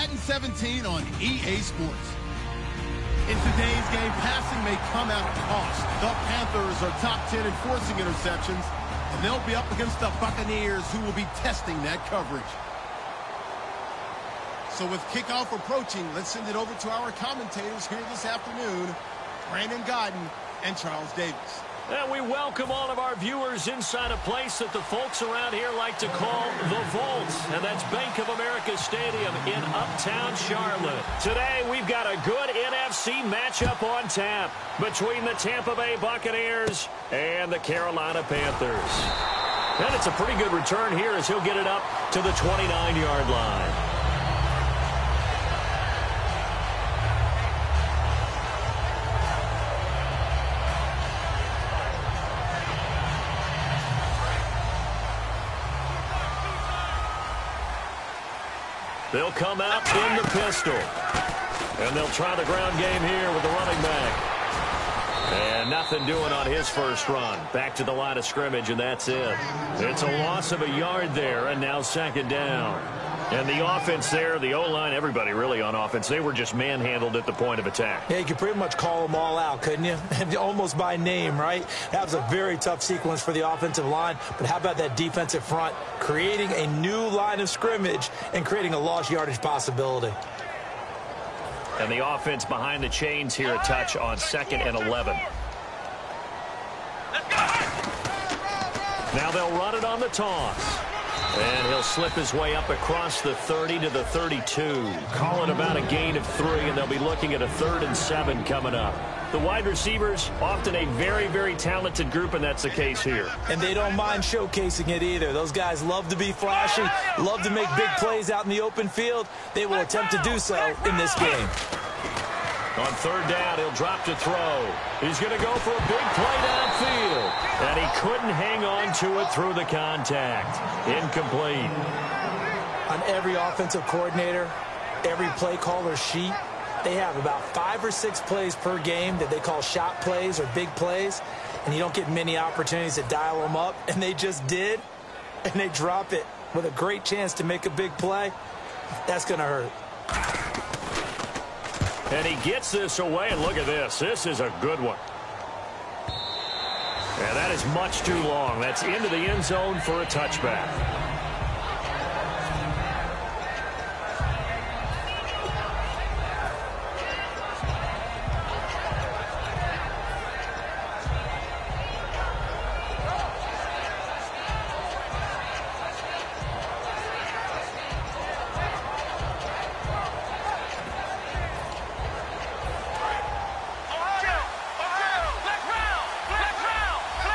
Madden 17 on EA Sports. In today's game, passing may come at a cost. The Panthers are top 10 in forcing interceptions, and they'll be up against the Buccaneers, who will be testing that coverage. So with kickoff approaching, let's send it over to our commentators here this afternoon, Brandon Gaudin and Charles Davis. And we welcome all of our viewers inside a place that the folks around here like to call the Vault. And that's Bank of America Stadium in Uptown Charlotte. Today, we've got a good NFC matchup on tap between the Tampa Bay Buccaneers and the Carolina Panthers. And it's a pretty good return here as he'll get it up to the 29-yard line. They'll come out in the pistol. And they'll try the ground game here with the running back. And nothing doing on his first run. Back to the line of scrimmage, and that's it. It's a loss of a yard there, and now second down. And the offense there, the O-line, everybody really on offense, they were just manhandled at the point of attack. Yeah, you could pretty much call them all out, couldn't you? Almost by name, right? That was a very tough sequence for the offensive line. But how about that defensive front creating a new line of scrimmage and creating a lost yardage possibility? And the offense behind the chains here, a touch on 2nd and 11. Now they'll run it on the toss. And he'll slip his way up across the 30 to the 32. Call it about a gain of 3, and they'll be looking at a 3rd and 7 coming up. The wide receivers, often a very, very talented group, and that's the case here. And they don't mind showcasing it either. Those guys love to be flashy, love to make big plays out in the open field. They will attempt to do so in this game. On 3rd down, he'll drop to throw. He's going to go for a big play downfield. And he couldn't hang on to it through the contact. Incomplete. On every offensive coordinator, every play caller sheet, they have about 5 or 6 plays per game that they call shot plays or big plays. And you don't get many opportunities to dial them up. And they just did. And they drop it with a great chance to make a big play. That's going to hurt. And he gets this away, and look at this. This is a good one. And that is much too long. That's into the end zone for a touchback.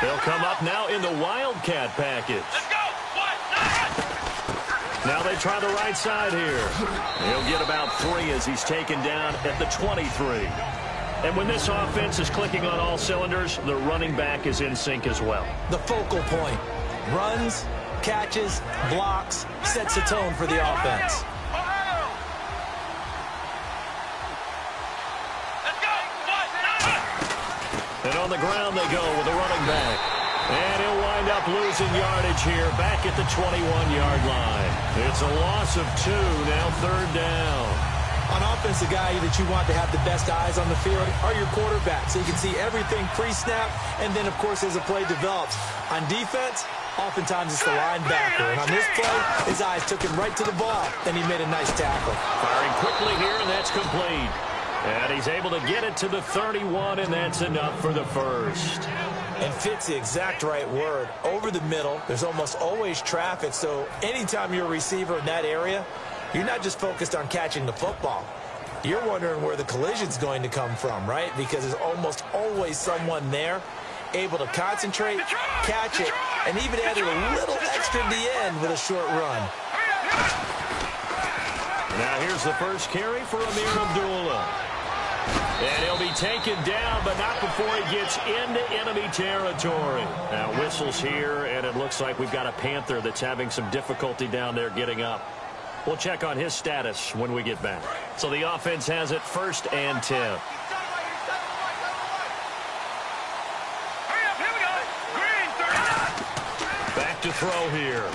They'll come up now in the Wildcat package. Now they try the right side here. He'll get about 3 as he's taken down at the 23. And when this offense is clicking on all cylinders, the running back is in sync as well. The focal point. Runs, catches, blocks, sets the tone for the offense. And on the ground they go with the running back. And he'll wind up losing yardage here back at the 21-yard line. It's a loss of 2, now 3rd down. On offense, the guy that you want to have the best eyes on the field are your quarterbacks. So you can see everything pre-snap, and then, of course, as the play develops. On defense, oftentimes it's the linebacker. And on this play, his eyes took him right to the ball, and he made a nice tackle. Firing quickly here, and that's complete. And he's able to get it to the 31, and that's enough for the first. And fit's the exact right word. Over the middle, there's almost always traffic, so anytime you're a receiver in that area, you're not just focused on catching the football. You're wondering where the collision's going to come from, right? Because there's almost always someone there able to concentrate, catch it, and even add a little extra at the end with a short run. Now here's the first carry for Ameer Abdullah. And he'll be taken down, but not before he gets into enemy territory. Now whistles here, and it looks like we've got a Panther that's having some difficulty down there getting up. We'll check on his status when we get back. So the offense has it 1st and 10. Back to throw here.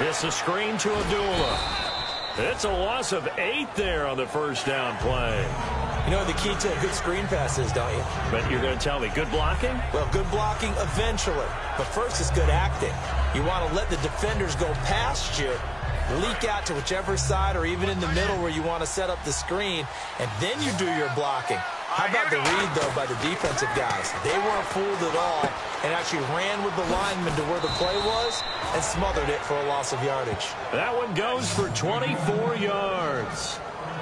It's a screen to Abdullah. It's a loss of 8 there on the first down play. You know what the key to a good screen pass is, don't you? But you're going to tell me, good blocking? Well, good blocking eventually. But first is good acting. You want to let the defenders go past you, leak out to whichever side or even in the middle where you want to set up the screen, and then you do your blocking. How about the read, though, by the defensive guys? They weren't fooled at all and actually ran with the lineman to where the play was and smothered it for a loss of yardage. That one goes for 24 yards.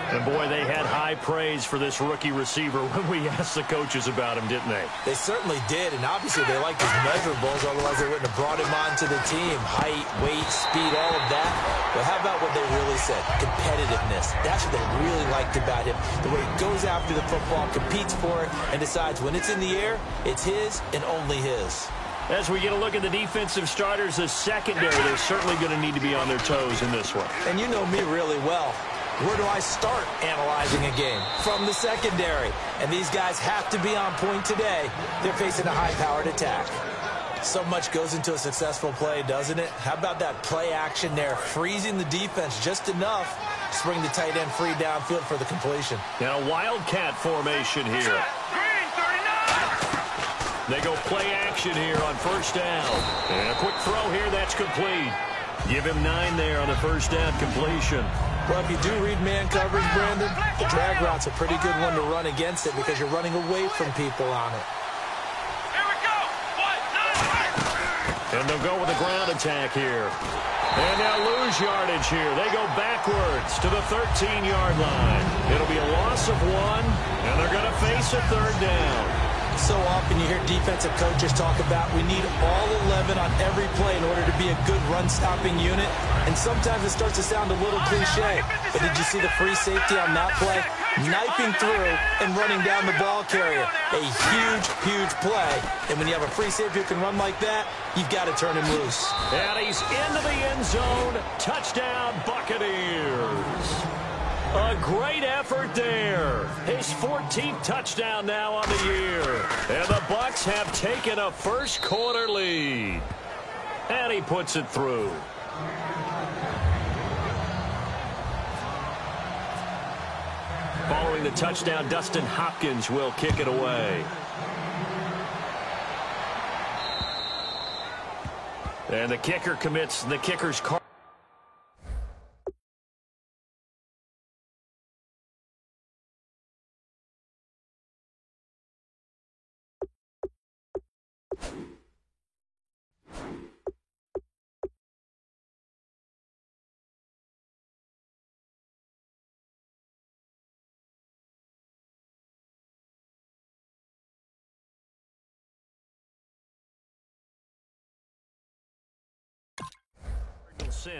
And, boy, they had high praise for this rookie receiver when we asked the coaches about him, didn't they? They certainly did, and obviously they liked his measurables, otherwise they wouldn't have brought him onto the team. Height, weight, speed, all of that. But how about what they really said? Competitiveness. That's what they really liked about him. The way he goes after the football, competes for it, and decides when it's in the air, it's his and only his. As we get a look at the defensive starters, the secondary, they're certainly going to need to be on their toes in this one. And you know me really well. Where do I start analyzing a game? From the secondary. And these guys have to be on point today. They're facing a high-powered attack. So much goes into a successful play, doesn't it? How about that play action there, freezing the defense just enough to spring the tight end free downfield for the completion. Now a wildcat formation here. They go play action here on first down. And a quick throw here, that's complete. Give him 9 there on the first down completion. Well, if you do read man coverage, Brandon, the drag route's a pretty good one to run against it because you're running away from people on it. Here we go. And they'll go with a ground attack here. And they'll lose yardage here. They go backwards to the 13-yard line. It'll be a loss of 1, and they're going to face a third down. So often you hear defensive coaches talk about we need all 11 on every play in order to be a good run-stopping unit. And sometimes it starts to sound a little cliche. But did you see the free safety on that play? Knifing through and running down the ball carrier. A huge, huge play. And when you have a free safety who can run like that, you've got to turn him loose. And he's into the end zone. Touchdown, Buccaneers. A great effort there. His 14th touchdown now on the year. And the Bucs have taken a first-quarter lead. And he puts it through. Following the touchdown, Dustin Hopkins will kick it away. And the kicker commits the kicker's card.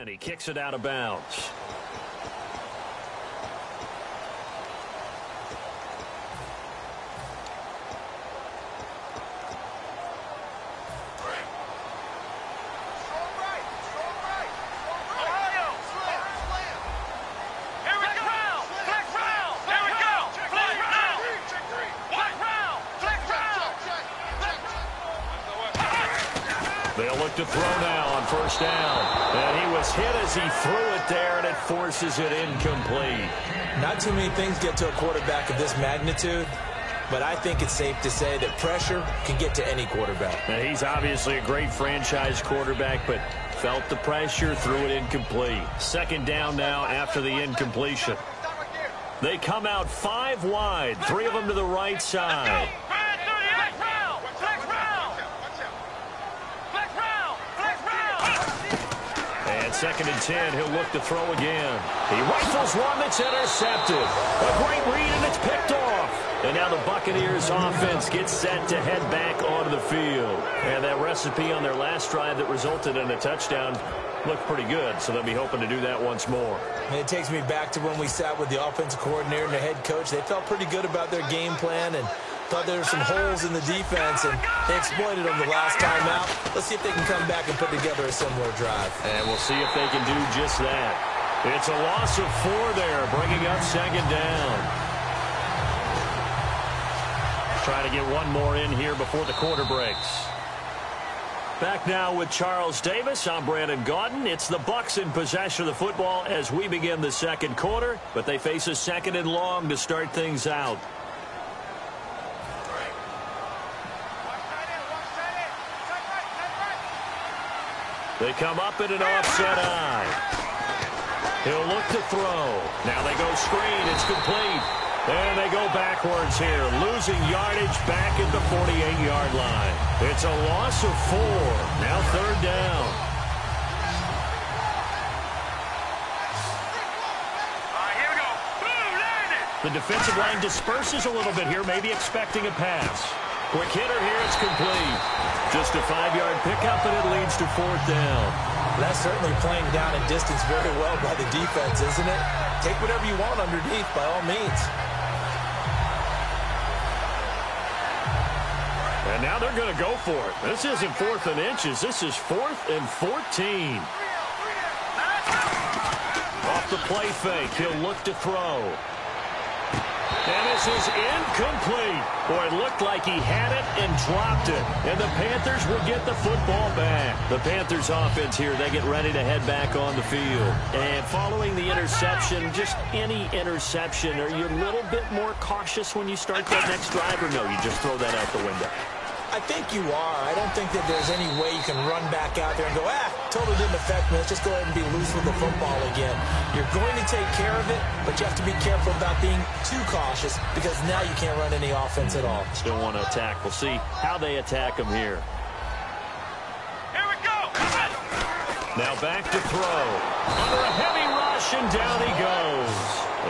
He kicks it out of bounds. They'll look to throw now on first down. And he was hit as he threw it there, and it forces it incomplete. Not too many things get to a quarterback of this magnitude, but I think it's safe to say that pressure can get to any quarterback. Now, he's obviously a great franchise quarterback, but felt the pressure, threw it incomplete. Second down now after the incompletion. They come out 5 wide, 3 of them to the right side. Second and 10, he'll look to throw again. He rifles one that's intercepted. A great read, and it's picked off. And now the Buccaneers offense gets set to head back onto the field. And that recipe on their last drive that resulted in a touchdown looked pretty good, so they'll be hoping to do that once more. And it takes me back to when we sat with the offensive coordinator and the head coach. They felt pretty good about their game plan and thought there were some holes in the defense, and they exploited them the last time out. Let's see if they can come back and put together a similar drive. And we'll see if they can do just that. It's a loss of 4 there, bringing up second down. Trying to get one more in here before the quarter breaks. Back now with Charles Davis. I'm Brandon Gaudin. It's the Bucs in possession of the football as we begin the second quarter, but they face a second and long to start things out. They come up in an offset eye. He'll look to throw. Now they go screen. It's complete. And they go backwards here, losing yardage back at the 48-yard line. It's a loss of 4. Now third down. Here we go. Boom, landed. The defensive line disperses a little bit here, maybe expecting a pass. Quick hitter here, it's complete. Just a 5-yard pickup, and it leads to fourth down. That's certainly playing down and distance very well by the defense, isn't it? Take whatever you want underneath, by all means. And now they're going to go for it. This isn't 4th and inches. This is 4th and 14. Off the play fake. He'll look to throw. And this is incomplete. Boy, it looked like he had it and dropped it. And the Panthers will get the football back. The Panthers offense here, they get ready to head back on the field. And following the interception, just any interception, are you a little bit more cautious when you start that next drive, or no, you just throw that out the window? I think you are. I don't think that there's any way you can run back out there and go, totally didn't affect me. Let's just go ahead and be loose with the football again. You're going to take care of it, but you have to be careful about being too cautious because now you can't run any offense at all. Still want to attack. We'll see how they attack him here. Here we go. Now back to throw. Under a heavy rush, and down he goes.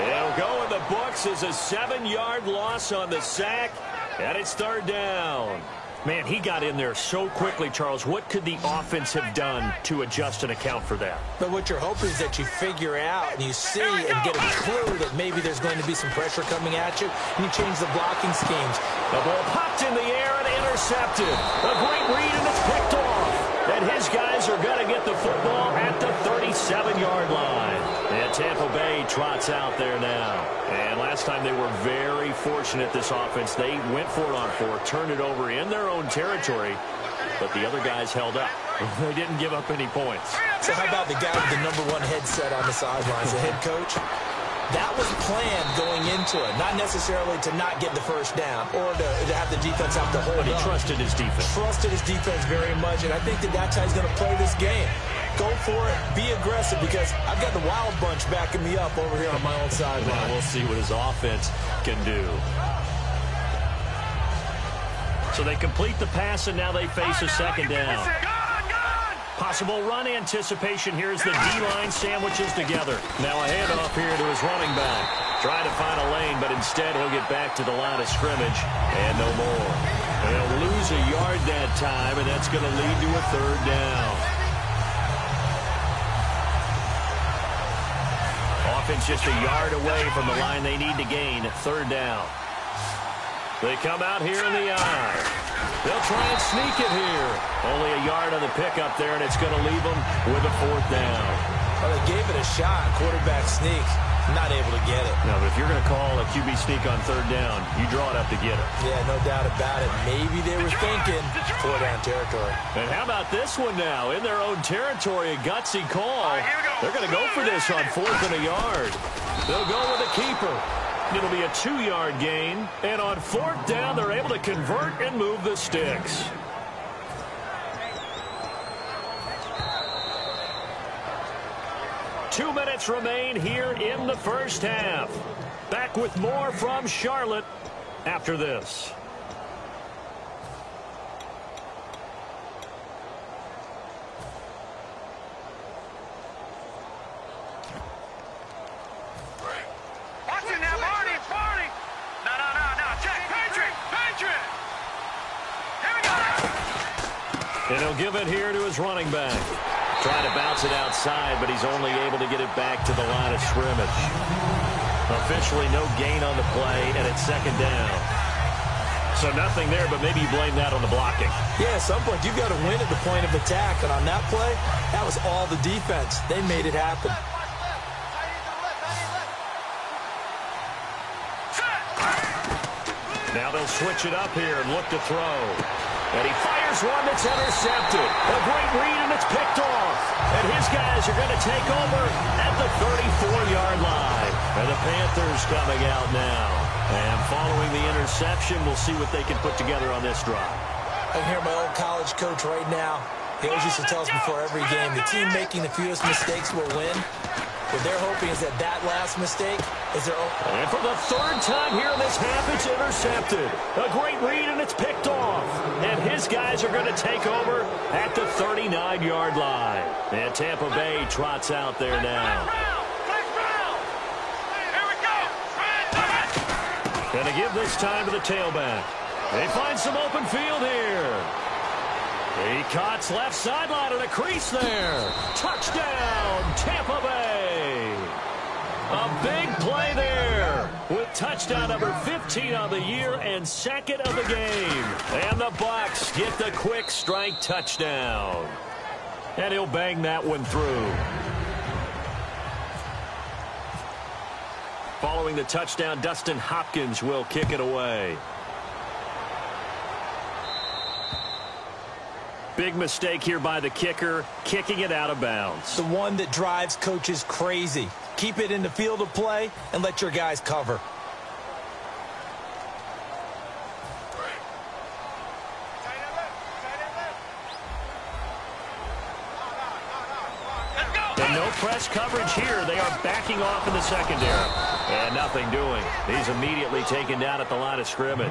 It'll go in the books as a 7-yard loss on the sack, and it's third down. Man, he got in there so quickly, Charles. What could the offense have done to adjust and account for that? But what you're hoping is that you figure out and you see and get a clue that maybe there's going to be some pressure coming at you, and you change the blocking schemes. The ball popped in the air and intercepted. A great read, and it's picked off. And his guys are going to get the football at the 37-yard line. And Tampa Bay trots out there now. And last time they were very fortunate, this offense. They went for it on 4, turned it over in their own territory, but the other guys held up. They didn't give up any points. So how about the guy with the #1 headset on the sidelines, the head coach? That was planned going into it, not necessarily to not get the first down or to have the defense have to hold But he up. trusted his defense. Trusted his defense very much, and I think that that's how he's going to play this game. Go for it, be aggressive, because I've got the Wild Bunch backing me up over here on my own sideline. Now we'll see what his offense can do. So they complete the pass, and now they face a second down. Possible run anticipation here as the D-line sandwiches together. Now a handoff here to his running back. Trying to find a lane, but instead he'll get back to the line of scrimmage and no more. They'll lose a yard that time, and that's going to lead to a third down. Offense just a yard away from the line they need to gain. Third down. They come out here in the eye. They'll try and sneak it here. Only a yard on the pickup there, and it's going to leave them with a fourth down. Well, they gave it a shot. Quarterback sneak. Not able to get it. No, but if you're going to call a QB sneak on third down, you draw it up to get it. Yeah, no doubt about it. Maybe they were thinking 4-down territory. And how about this one now? In their own territory, a gutsy call. They're going to go for this on 4th and a yard. They'll go with a keeper. It'll be a 2-yard gain. And on 4th down, they're able to convert and move the sticks. Two minutes remain here in the first half. Back with more from Charlotte after this. Watch it now, Barney. Barney. No. Check. Patriot. Here we go. And he'll give it here to his running back. Trying to bounce it outside, but he's only able to get it back to the line of scrimmage. Officially no gain on the play, and it's second down. So nothing there, but maybe you blame that on the blocking. Yeah, at some point you've got to win at the point of attack, and on that play, that was all the defense. They made it happen. Now they'll switch it up here and look to throw. And he fires one that's intercepted. A great read, and it's picked off. And his guys are going to take over at the 34-yard line. And the Panthers coming out now. And following the interception, we'll see what they can put together on this drive. I can hear my old college coach right now. He always used to tell us before every game, the team making the fewest mistakes will win. What they're hoping is that that last mistake is their own. And for the third time here in this half, it's intercepted. A great read, and it's picked off. And his guys are going to take over at the 39-yard line. And Tampa Bay trots out there now. Here we go. Going to give this time to the tailback. They find some open field here. He cuts left sideline and a crease there. Touchdown, Tampa Bay. A big play there with touchdown number 15 on the year and second of the game. And the Bucs get the quick strike touchdown. And he'll bang that one through. Following the touchdown, Dustin Hopkins will kick it away. Big mistake here by the kicker, kicking it out of bounds. The one that drives coaches crazy. Keep it in the field of play and let your guys cover. And no press coverage here. They are backing off in the secondary. And nothing doing. He's immediately taken down at the line of scrimmage.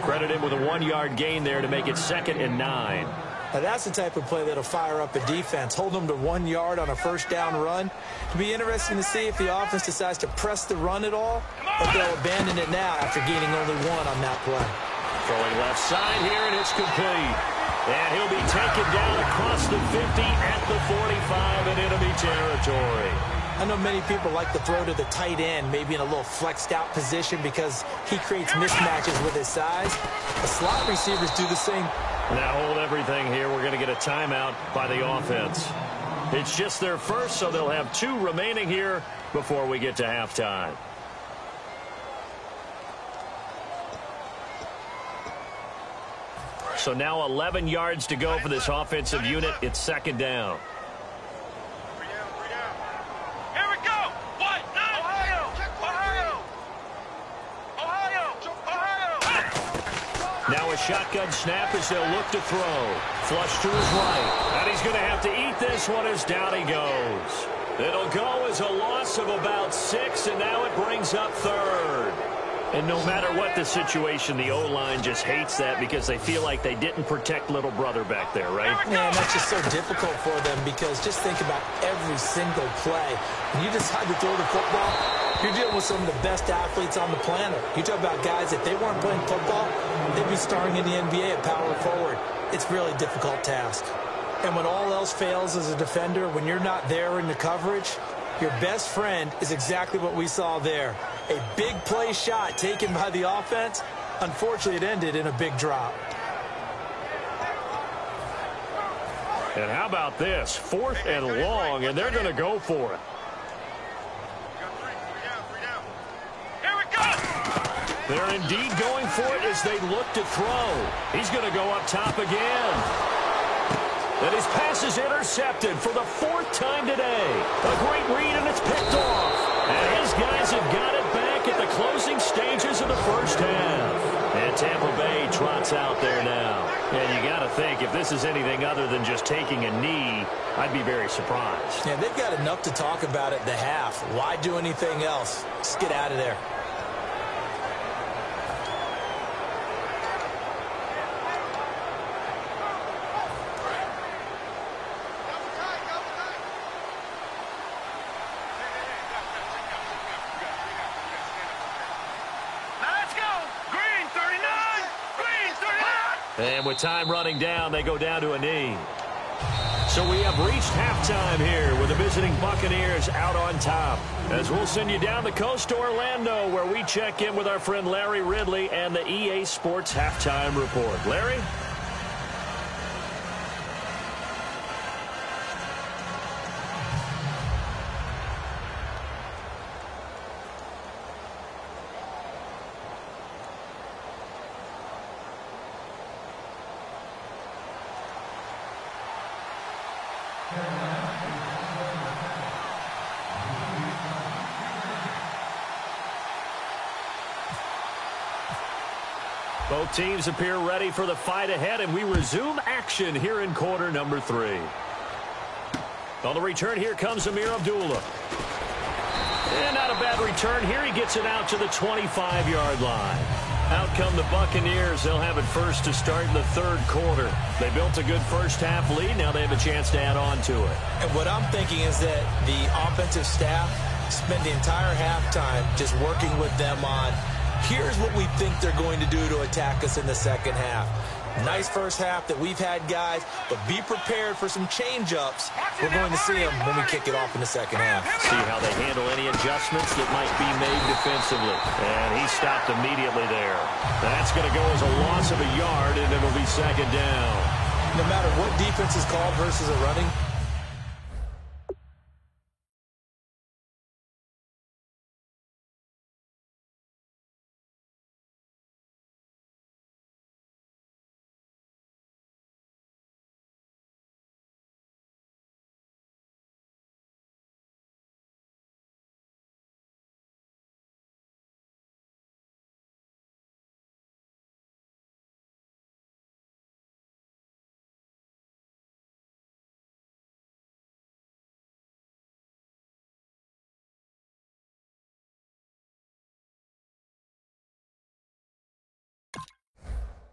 Credit him with a 1-yard gain there to make it 2nd and 9. Now that's the type of play that'll fire up a defense. Hold them to 1 yard on a first down run. It'll be interesting to see if the offense decides to press the run at all, or they'll abandon it now after gaining only 1 on that play. Throwing left side here, and it's complete. And he'll be taken down across the 50 at the 45 in enemy territory. I know many people like to throw to the tight end, maybe in a little flexed out position because he creates mismatches with his size. The slot receivers do the same. Now hold everything here. We're going to get a timeout by the offense. It's just their first, so they'll have 2 remaining here before we get to halftime. So now 11 yards to go for this offensive unit. It's 2nd down. Here we go. What? Ohio. Now a shotgun snap as they'll look to throw. Flush to his right. And he's going to have to eat this one as down he goes. It'll go as a loss of about 6, and now it brings up 3rd. And no matter what the situation, the O-line just hates that because they feel like they didn't protect little brother back there, right? Man, that's just so difficult for them because just think about every single play. When you decide to throw the football, you're dealing with some of the best athletes on the planet. You talk about guys, if they weren't playing football, they'd be starring in the NBA at power forward. It's a really difficult task. And when all else fails as a defender, when you're not there in the coverage, your best friend is exactly what we saw there. A big play shot taken by the offense. Unfortunately, it ended in a big drop. And how about this? 4th and long, and they're going to go for it. Here we go. They're indeed going for it as they look to throw. He's going to go up top again. And his pass is intercepted for the 4th time today. A great read, and it's picked off. And his guys have got it back at the closing stages of the first half. And Tampa Bay trots out there now. And you got to think, if this is anything other than just taking a knee, I'd be very surprised. Yeah, they've got enough to talk about at the half. Why do anything else? Just get out of there. And with time running down, they go down to a knee. So we have reached halftime here with the visiting Buccaneers out on top. As we'll send you down the coast to Orlando, where we check in with our friend Larry Ridley and the EA Sports Halftime Report. Larry? Both teams appear ready for the fight ahead, and we resume action here in quarter number 3. On the return, here comes Ameer Abdullah. And not a bad return here. He gets it out to the 25-yard line. Out come the Buccaneers. They'll have it first to start in the third quarter. They built a good first-half lead. Now they have a chance to add on to it. And what I'm thinking is that the offensive staff spend the entire halftime just working with them on, here's what we think they're going to do to attack us in the second half. Nice first half that we've had, guys, but be prepared for some change-ups. We're going to see them when we kick it off in the second half. See how they handle any adjustments that might be made defensively. And he stopped immediately there. That's going to go as a loss of a yard, and it'll be second down. No matter what defense is called versus a running,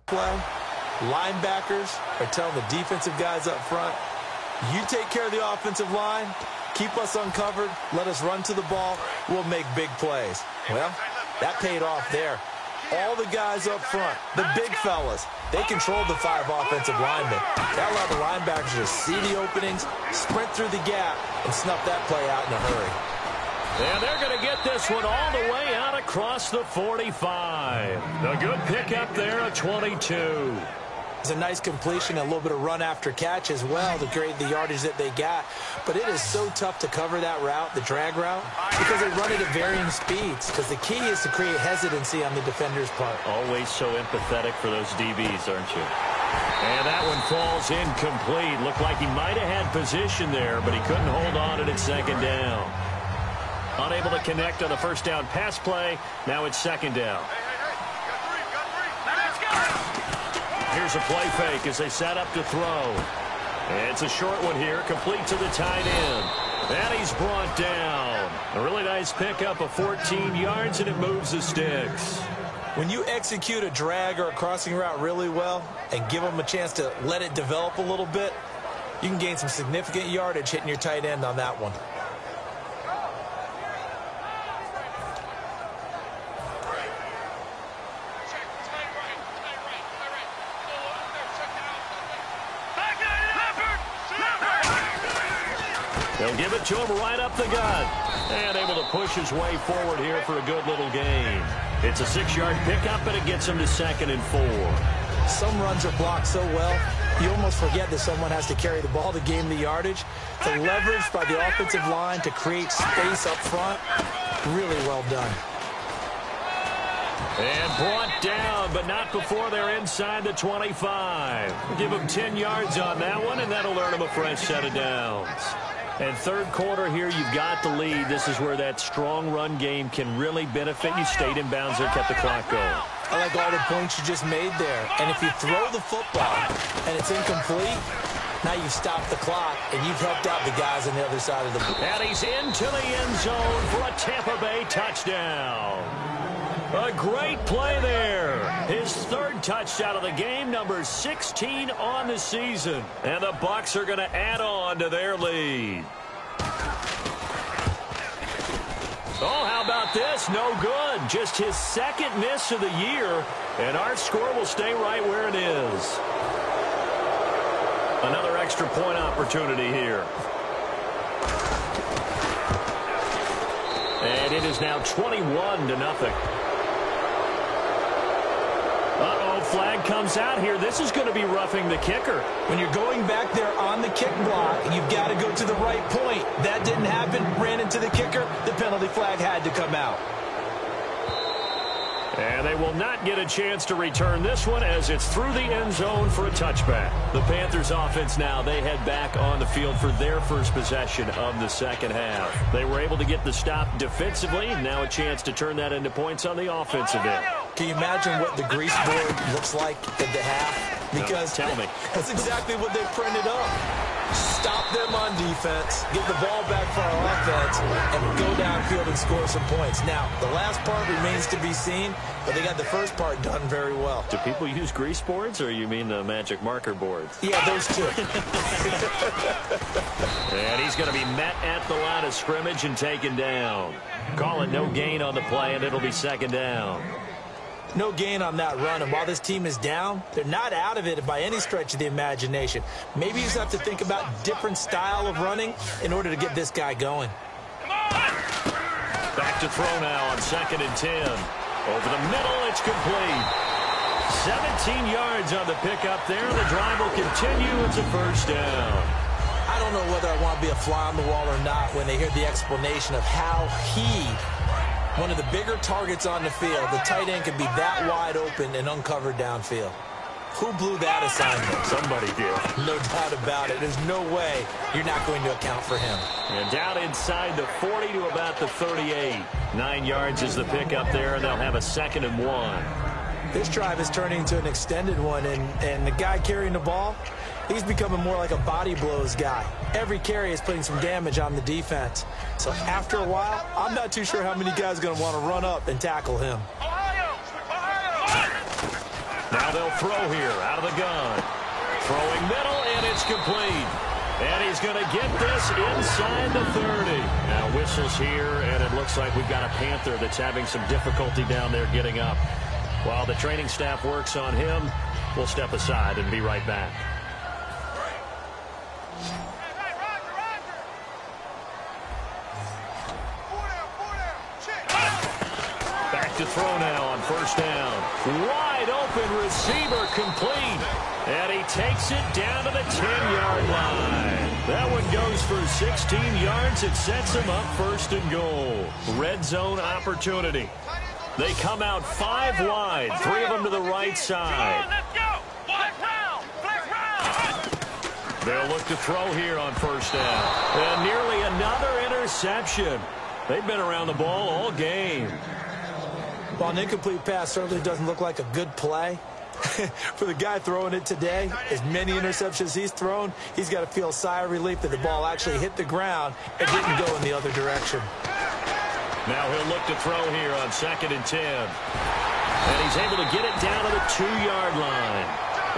play, linebackers are telling the defensive guys up front, you take care of the offensive line, keep us uncovered, let us run to the ball, we'll make big plays. Well, that paid off there. All the guys up front, the big fellas, they controlled the 5 offensive linemen. That allowed the linebackers to see the openings, sprint through the gap, and snuff that play out in a hurry. And they're going to get this one all the way out across the 45. A good pickup there at 22. It's a nice completion, a little bit of run after catch as well to create the yardage that they got. But it is so tough to cover that route, the drag route, because they run it at varying speeds. Because the key is to create hesitancy on the defender's part. Always so empathetic for those DBs, aren't you? And that one falls incomplete. Looked like he might have had position there, but he couldn't hold on to it at second down. Unable to connect on the first down pass play. Now it's second down. Here's a play fake as they set up to throw. And it's a short one here, complete to the tight end. And he's brought down. A really nice pickup of 14 yards, and it moves the sticks. When you execute a drag or a crossing route really well and give them a chance to let it develop a little bit, you can gain some significant yardage hitting your tight end on that one. They'll give it to him right up the gut. And able to push his way forward here for a good little gain. It's a 6-yard pickup, and it gets him to 2nd and 4. Some runs are blocked so well, you almost forget that someone has to carry the ball to gain the yardage. The leverage by the offensive line to create space up front, really well done. And brought down, but not before they're inside the 25. Give them 10 yards on that one, and that'll earn them a fresh set of downs. And third quarter here, you've got the lead. This is where that strong run game can really benefit you. Stayed in bounds there, kept the clock going. I like all the points you just made there. And if you throw the football and it's incomplete, now you've stopped the clock and you've helped out the guys on the other side of the ball. And he's into the end zone for a Tampa Bay touchdown. A great play there. His 3rd touchdown of the game, number 16 on the season. And the Bucs are going to add on to their lead. Oh, how about this? No good. Just his 2nd miss of the year. And our score will stay right where it is. Another extra point opportunity here. And it is now 21-0. Flag comes out here. This is going to be roughing the kicker. When you're going back there on the kick block, you've got to go to the right point. That didn't happen. Ran into the kicker. The penalty flag had to come out. And they will not get a chance to return this one as it's through the end zone for a touchback. The Panthers offense now, they head back on the field for their first possession of the second half. They were able to get the stop defensively. Now a chance to turn that into points on the offensive end. Can you imagine what the grease board looks like at the half? Because no, tell me. That's exactly what they printed up. Stop them on defense, get the ball back for our offense, and go downfield and score some points. Now, the last part remains to be seen, but they got the first part done very well. Do people use grease boards, or you mean the magic marker boards? Yeah, those two. And he's going to be met at the line of scrimmage and taken down. Call it no gain on the play, and it'll be second down. No gain on that run, and while this team is down, they're not out of it by any stretch of the imagination. Maybe you just have to think about different style of running in order to get this guy going. Back to throw now on 2nd and 10. Over the middle, it's complete. 17 yards on the pickup there. The drive will continue. It's a first down. I don't know whether I want to be a fly on the wall or not when they hear the explanation of how one of the bigger targets on the field, the tight end could be that wide open and uncovered downfield. Who blew that assignment? Somebody did. No doubt about it. There's no way you're not going to account for him. And down inside the 40 to about the 38. 9 yards is the pickup there, and they'll have a 2nd and 1. This drive is turning into an extended one, and the guy carrying the ball, he's becoming more like a body blows guy. Every carry is putting some damage on the defense. So after a while, I'm not too sure how many guys are going to want to run up and tackle him. Now they'll throw here out of the gun. Throwing middle, and it's complete. And he's going to get this inside the 30. Now whistles here, and it looks like we've got a Panther that's having some difficulty down there getting up. While the training staff works on him, we'll step aside and be right back. Back to throw now on 1st down. Wide open receiver complete. And he takes it down to the 10-yard line. That one goes for 16 yards. It sets him up 1st and goal. Red zone opportunity. They come out 5 wide, 3 of them to the right side. They'll look to throw here on 1st down. And nearly another interception. They've been around the ball all game. Well, an incomplete pass certainly doesn't look like a good play. For the guy throwing it today, as many interceptions he's thrown, he's got to feel a sigh of relief that the ball actually hit the ground and didn't go in the other direction. Now he'll look to throw here on 2nd and 10. And he's able to get it down to the 2-yard line.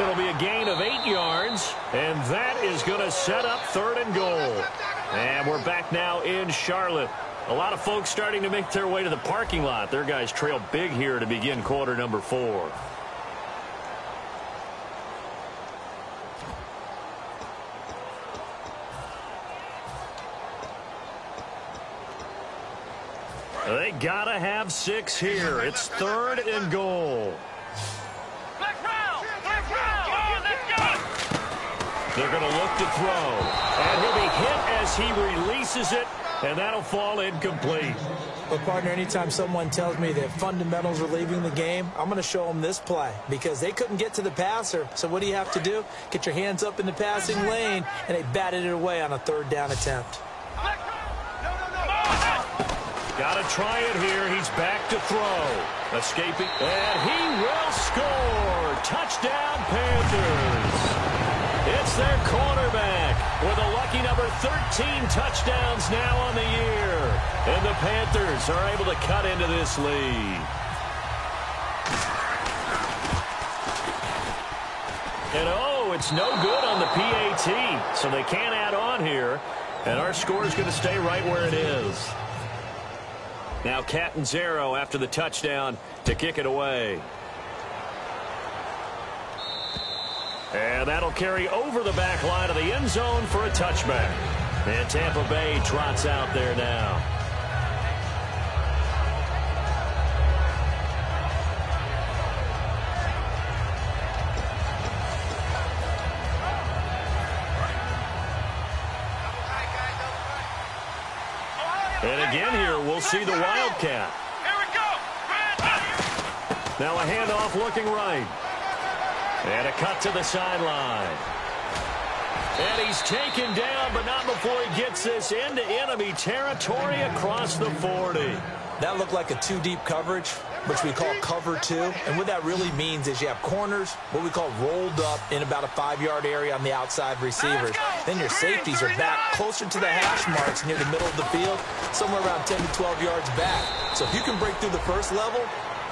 It'll be a gain of 8 yards, and that is going to set up 3rd and goal. And we're back now in Charlotte. A lot of folks starting to make their way to the parking lot. Their guys trail big here to begin quarter number 4. They gotta have 6 here. It's 3rd and goal. They're going to look to throw. And he'll be hit as he releases it, and that'll fall incomplete. But, partner, anytime someone tells me that fundamentals are leaving the game, I'm going to show them this play because they couldn't get to the passer. So what do you have to do? Get your hands up in the passing lane, and they batted it away on a 3rd down attempt. Got to try it here. He's back to throw. Escaping. And he will score. Touchdown, Panthers. It's their quarterback with a lucky number 13 touchdowns now on the year. And the Panthers are able to cut into this lead. And oh, it's no good on the PAT. So they can't add on here. And our score is going to stay right where it is. Now Catanzaro after the touchdown to kick it away. And that'll carry over the back line of the end zone for a touchback. And Tampa Bay trots out there now. And again here, we'll see the Wildcat. Here we go. Now a handoff looking right. And a cut to the sideline. And he's taken down, but not before he gets this into enemy territory across the 40. That looked like a two-deep coverage, which we call cover two. And what that really means is you have corners, what we call rolled up in about a 5-yard area on the outside receivers. Then your safeties are back closer to the hash marks near the middle of the field, somewhere around 10 to 12 yards back. So if you can break through the first level,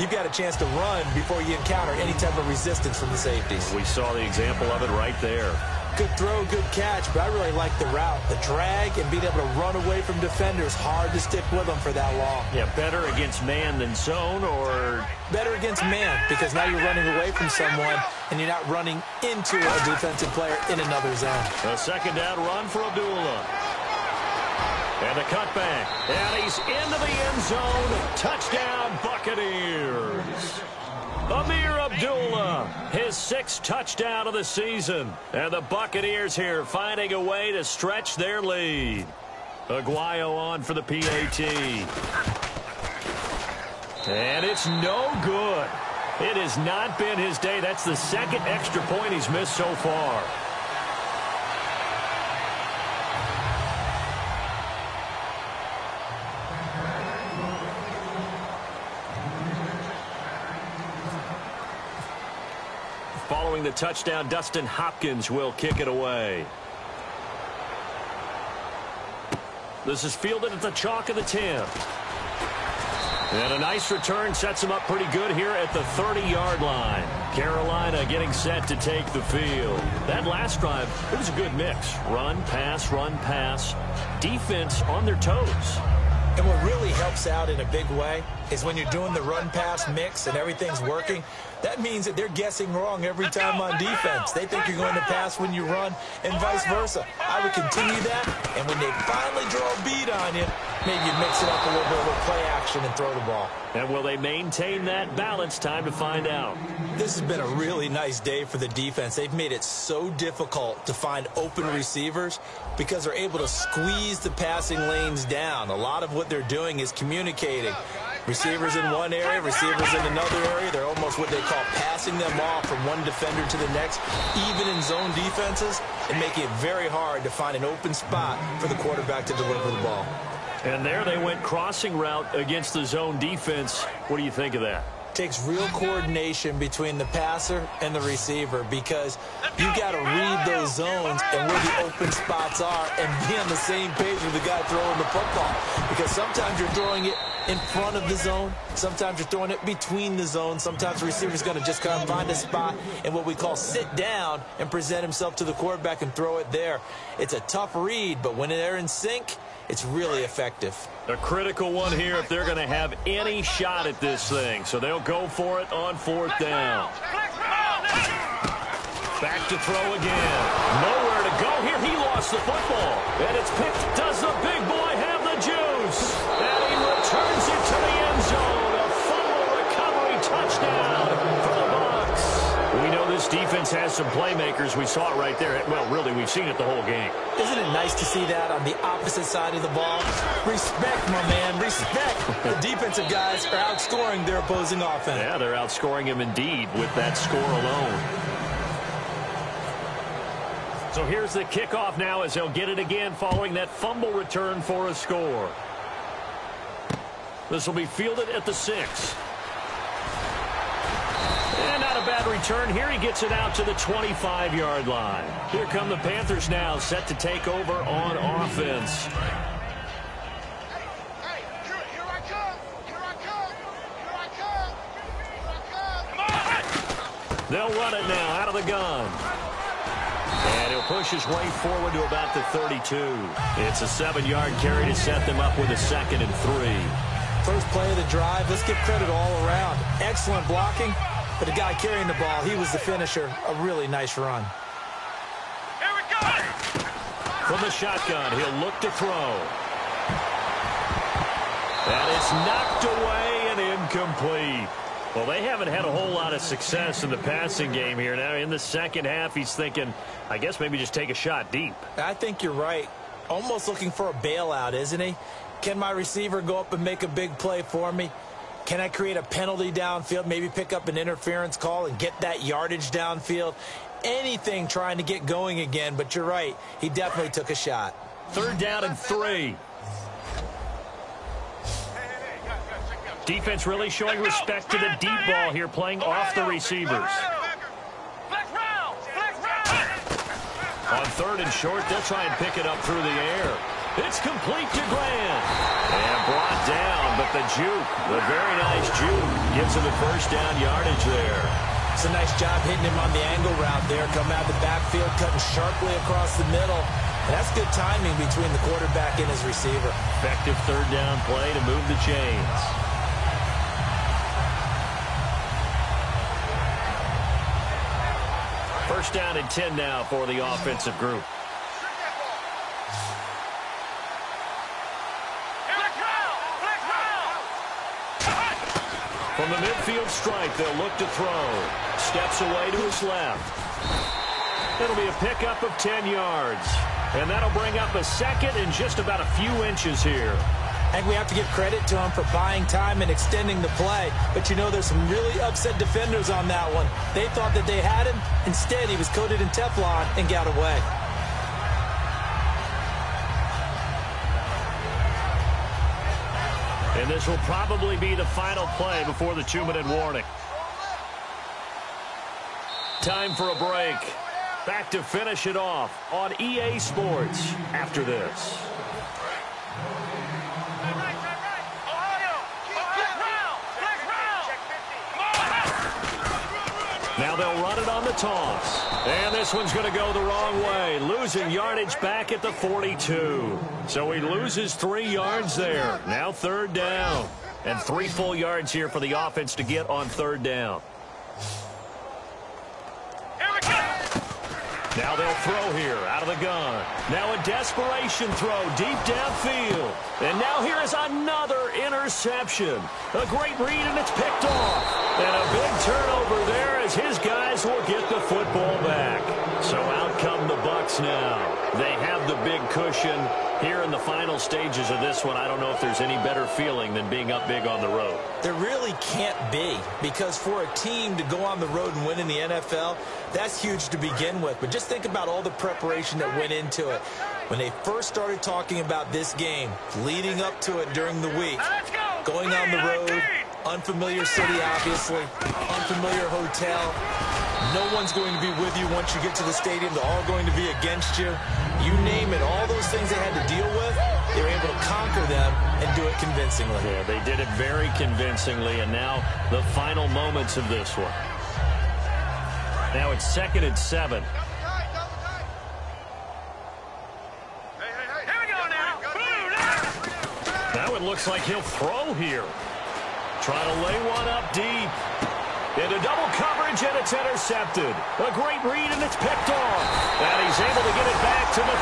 you've got a chance to run before you encounter any type of resistance from the safeties. We saw the example of it right there. Good throw, good catch, but I really like the route. The drag and being able to run away from defenders, hard to stick with them for that long. Yeah, better against man than zone, or? Better against man, because now you're running away from someone and you're not running into a defensive player in another zone. A second down run for Abdullah. And the cutback. And he's into the end zone. Touchdown, Buccaneers. Ameer Abdullah, his 6th touchdown of the season. And the Buccaneers here finding a way to stretch their lead. Aguayo on for the PAT. And it's no good. It has not been his day. That's the 2nd extra point he's missed so far. Following the touchdown, Dustin Hopkins will kick it away. This is fielded at the chalk of the 10. And a nice return sets him up pretty good here at the 30-yard line. Carolina getting set to take the field. That last drive, it was a good mix. Run, pass, defense on their toes. And what really helps out in a big way is when you're doing the run-pass mix and everything's working, that means that they're guessing wrong every time on defense. They think you're going to pass when you run and vice versa. I would continue that, and when they finally draw a beat on you, maybe you mix it up a little bit with play action and throw the ball. And will they maintain that balance? Time to find out. This has been a really nice day for the defense. They've made it so difficult to find open receivers because they're able to squeeze the passing lanes down. A lot of what they're doing is communicating. Receivers in one area, receivers in another area. They're almost what they call passing them off from one defender to the next, even in zone defenses, and making it very hard to find an open spot for the quarterback to deliver the ball. And there they went crossing route against the zone defense. What do you think of that? Takes real coordination between the passer and the receiver because you got to read those zones and where the open spots are and be on the same page with the guy throwing the football. Because sometimes you're throwing it in front of the zone. Sometimes you're throwing it between the zones. Sometimes the receiver's going to just kind of find a spot and what we call sit down and present himself to the quarterback and throw it there. It's a tough read, but when they're in sync, it's really effective. A critical one here if they're going to have any shot at this thing. So they'll go for it on 4th down. Back to throw again. Nowhere to go here. He lost the football. And it's picked. Does the big boy have the juice? And he returns it to the end zone. A fumble recovery touchdown for the Bucs. We know this defense has some playmakers. We saw it right there. Well, really, we've seen it the whole game. Isn't it nice to see that on the opposite side of the ball? Respect, my man, respect. The defensive guys are outscoring their opposing offense. Yeah, they're outscoring him indeed with that score alone. So here's the kickoff now as they'll get it again following that fumble return for a score. This will be fielded at the 6. And not a bad return here. He gets it out to the 25-yard line. Here come the Panthers now, set to take over on offense. Hey, here I come. Here I come. Here I come. Here I come. Come on. They'll run it now out of the gun. And he'll push his way forward to about the 32. It's a 7-yard carry to set them up with a 2nd and 3. First play of the drive, let's give credit all around. Excellent blocking, but the guy carrying the ball, he was the finisher. A really nice run. Here we go. From the shotgun, he'll look to throw. And it's knocked away and incomplete. Well, they haven't had a whole lot of success in the passing game here. Now, in the second half, he's thinking, I guess maybe just take a shot deep. I think you're right. Almost looking for a bailout, isn't he? Can my receiver go up and make a big play for me? Can I create a penalty downfield, maybe pick up an interference call and get that yardage downfield? Anything trying to get going again, but you're right. He definitely took a shot. 3rd down and 3. Defense really showing respect to the deep ball here, playing off the receivers. On 3rd and short, they'll try and pick it up through the air. It's complete to Grant. And brought down, but the juke, the very nice juke, gives him the 1st down yardage there. It's a nice job hitting him on the angle route there. Come out of the backfield, cutting sharply across the middle. And that's good timing between the quarterback and his receiver. Effective 3rd down play to move the chains. First down and 10 now for the offensive group. From the midfield stripe, they'll look to throw. Steps away to his left. It'll be a pickup of 10 yards. And that'll bring up a 2nd and just about a few inches here. I think we have to give credit to him for buying time and extending the play. But, you know, there's some really upset defenders on that one. They thought that they had him. Instead, he was coated in Teflon and got away. And this will probably be the final play before the 2-minute warning. Time for a break. Back to finish it off on EA Sports after this. Now they'll run it on the toss. And this one's going to go the wrong way. Losing yardage back at the 42. So he loses 3 yards there. Now 3rd down. And 3 full yards here for the offense to get on 3rd down. Now they'll throw here out of the gun. Now a desperation throw deep downfield. And now here is another interception. A great read, and it's picked off. And a big turnover there as his guys will get the football back. So out come the Bucs now. They have the big cushion. Here in the final stages of this one, I don't know if there's any better feeling than being up big on the road. There really can't be, because for a team to go on the road and win in the NFL, that's huge to begin with. But just think about all the preparation that went into it. When they first started talking about this game, leading up to it during the week, going on the road, unfamiliar city, obviously, unfamiliar hotel. No one's going to be with you once you get to the stadium. They're all going to be against you. You name it, all those things they had to deal with, they were able to conquer them and do it convincingly. Yeah, they did it very convincingly, and now the final moments of this one. Now it's 2nd and 7. Now it looks like he'll throw here. Trying to lay one up deep. Into double coverage, and it's intercepted. A great read, and it's picked off. And he's able to get it back to the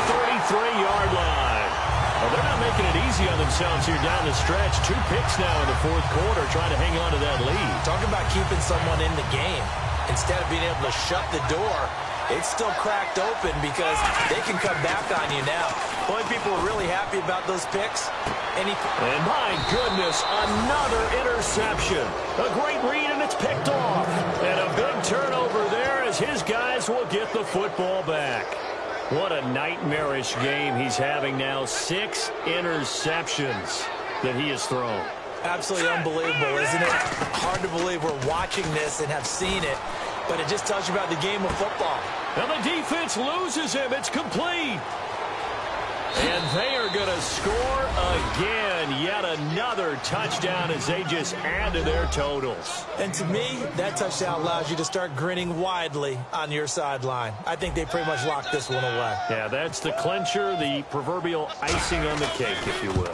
33-yard line. Well, they're not making it easy on themselves here down the stretch. 2 picks now in the 4th quarter, trying to hang on to that lead. Talking about keeping someone in the game. Instead of being able to shut the door, it's still cracked open because they can come back on you now. Boy, people are really happy about those picks. And my goodness, another interception. A great read, and it's picked off. And a big turnover there as his guys will get the football back. What a nightmarish game he's having now. 6 interceptions that he has thrown. Absolutely unbelievable, isn't it? Hard to believe we're watching this and have seen it. But it just tells you about the game of football. Now the defense loses him. It's complete. And they are going to score again. Yet another touchdown as they just add to their totals. And to me, that touchdown allows you to start grinning widely on your sideline. I think they pretty much locked this one away. Yeah, that's the clincher, the proverbial icing on the cake, if you will.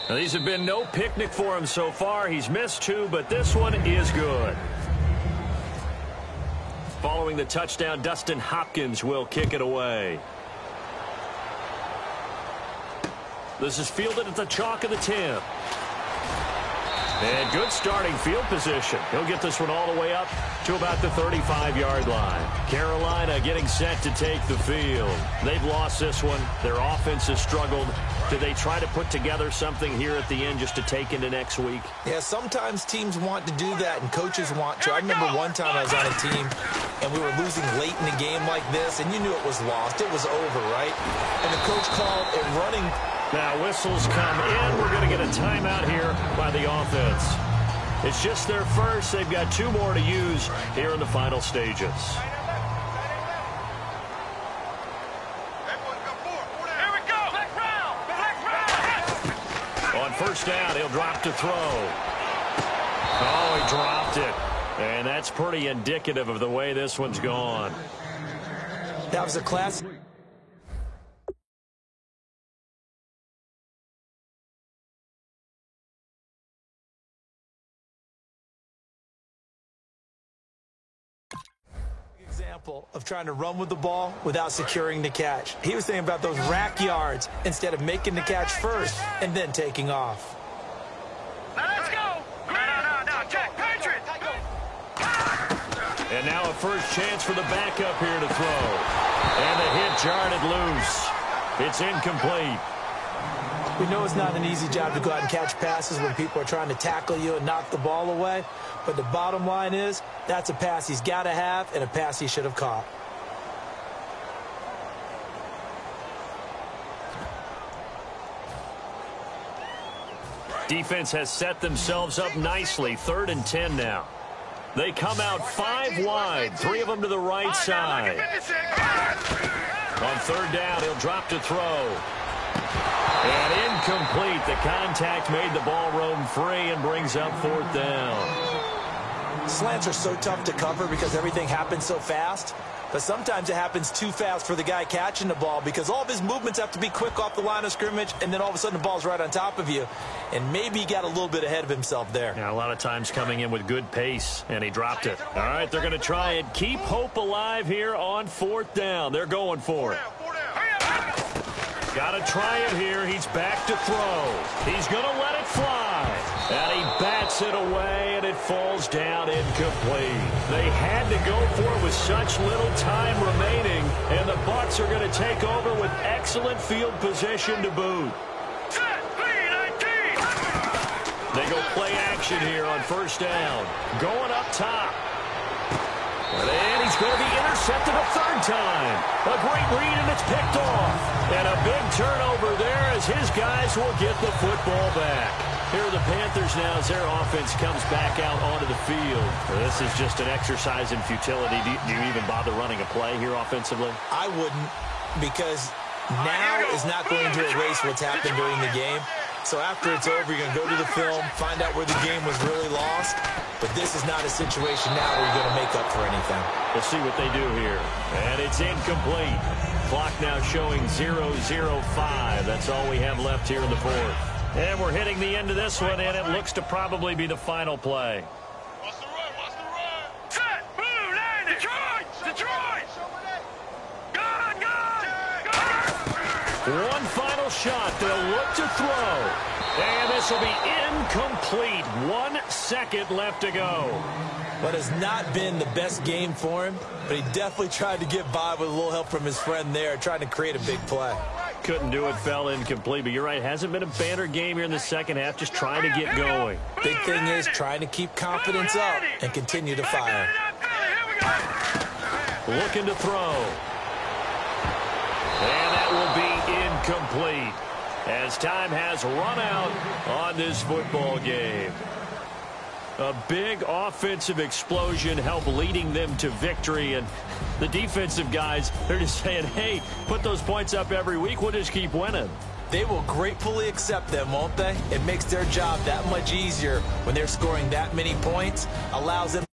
Now, these have been no picnic for him so far. He's missed 2, but this one is good. Following the touchdown, Dustin Hopkins will kick it away. This is fielded at the chalk of the 10. And good starting field position. He'll get this one all the way up to about the 35-yard line. Carolina getting set to take the field. They've lost this one. Their offense has struggled. Do they try to put together something here at the end just to take into next week? Yeah, sometimes teams want to do that, and coaches want to. I remember one time I was on a team, and we were losing late in the game like this, and you knew it was lost. It was over, right? And the coach called a running. Now whistles come in. We're going to get a timeout here by the offense. It's just their first. They've got 2 more to use here in the final stages. On first down, he'll drop to throw. Oh, he dropped it. And that's pretty indicative of the way this one's gone. That was a classic. Example of trying to run with the ball without securing the catch. He was thinking about those rack yards instead of making the catch first and then taking off. Let's go. No, check. Patriots. And now a first chance for the backup here to throw. And the hit jarred it loose. It's incomplete. We know it's not an easy job to go out and catch passes when people are trying to tackle you and knock the ball away. But the bottom line is, that's a pass he's got to have and a pass he should have caught. Defense has set themselves up nicely. 3rd and 10 now. They come out 5 wide, 3 of them to the right side. On 3rd down, he'll drop to throw. And incomplete. The contact made the ball roam free and brings up 4th down. Slants are so tough to cover because everything happens so fast. But sometimes it happens too fast for the guy catching the ball because all of his movements have to be quick off the line of scrimmage, and then all of a sudden the ball's right on top of you. And maybe he got a little bit ahead of himself there. Yeah, a lot of times coming in with good pace, and he dropped it. All right, they're going to try and keep hope alive here on 4th down. They're going for it. Got to try it here. He's back to throw. He's going to let it fly. And he bats it away, and it falls down incomplete. They had to go for it with such little time remaining, and the Bucs are going to take over with excellent field position to boot. They go play action here on 1st down. Going up top. And he's going to be intercepted a 3rd time. A great read, and it's picked off. And a big turnover there as his guys will get the football back. Here are the Panthers now as their offense comes back out onto the field. This is just an exercise in futility. Do you even bother running a play here offensively? I wouldn't, because now is not going to erase what's happened during the game. So after it's over, you're going to go to the film, find out where the game was really lost. But this is not a situation now where you're going to make up for anything. We'll see what they do here. And it's incomplete. Clock now showing 0-0-5. That's all we have left here in the 4th. And we're hitting the end of this one, and it looks to probably be the final play. Watch the run. Set. Blue line. Detroit. One final shot. They'll look to throw. And this will be incomplete. 1 second left to go. But it's not been the best game for him, but he definitely tried to get by with a little help from his friend there, trying to create a big play. Couldn't do it, fell incomplete. But you're right, hasn't been a banner game here in the second half, just trying to get going. Big thing is trying to keep confidence up and continue to fire. Looking to throw. And that will be incomplete as time has run out on this football game. A big offensive explosion helped leading them to victory, and the defensive guys, they're just saying, hey, put those points up every week, we'll just keep winning. They will gratefully accept them, won't they? It makes their job that much easier when they're scoring that many points, allows them